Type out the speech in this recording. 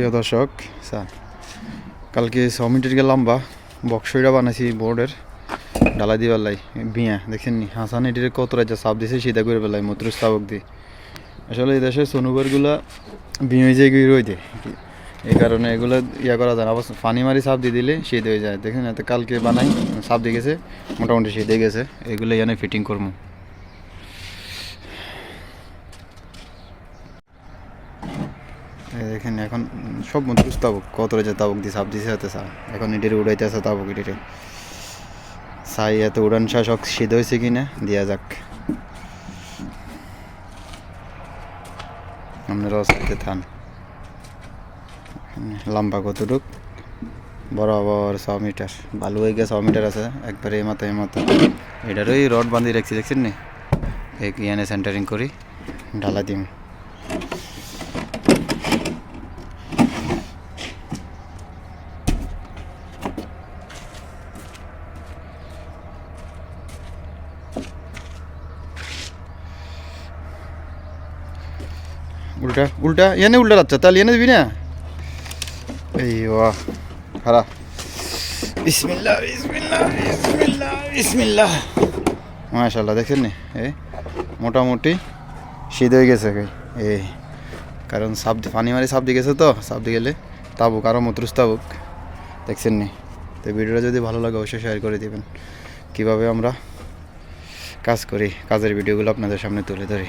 প্রিয় দর্শক, কালকে 100 মিটার গেলাম বা বক্সইটা বানাইছি বোর্ডের ঢালাই দিবার লাই বিয়া দেখছেন নি হাসান এটির কত রাজ্য চাপ দিছে সিধা করে বেলায় মতুর স্থাবক দিয়ে। আসলে এই দেশের সোনুবারগুলা বিয়ে হয়ে যায় রয়ে দেয়, এই কারণে এগুলো ইয়া করা যায় না। অবশ্য পানি মারি চাপ দিয়ে দিলে সিধ হয়ে যায়। দেখেন এত কালকে বানাই চাপ দিয়ে গেছে, মোটামুটি সিধে গেছে। এগুলো এখানে ফিটিং করবো। দেখেন এখন সব মধ্যে তাবুক কত রয়েছে, তাবুক দিয়ে চাপ দিছে হাতে চা। এখন এটির উড়াইতে আছে তাবুক এটিরে চাই এত উড়ান শাসক সিদ্ধ হয়েছে কিনা দিয়া যাক। আপনারাও চাইতে থান। লম্বা কতটুক বরাবর 100 মিটার, ভালো হয়ে গেছে 100 মিটার আছে একবারে এই মাথা এটারই রড বাঁধিয়ে রাখছি দেখছেন নি। এখানে সেন্টারিং করি ঢালা দিম। উল্টা উল্টা এনে উল্টা যাচ্ছে, তাহলে এনে দিবি না। এই ওয়া খারাপ। বিসমিল্লাহ বিসমিল্লাহ বিসমিল্লাহ বিসমিল্লাহ। মাশাআল্লাহ দেখছেন নি, এই মোটামুটি সিদ্ধ হয়ে গেছে। এই কারণ সাপ পানি মারি সাপ দিয়ে গেছে, তো সাপ দিয়ে গেলে তাবুক আরও মতরুস তাবুক দেখছেন নি। তো ভিডিওটা যদি ভালো লাগে অবশ্যই শেয়ার করে দেবেন। কীভাবে আমরা কাজ করি, কাজের ভিডিওগুলো আপনাদের সামনে তুলে ধরি।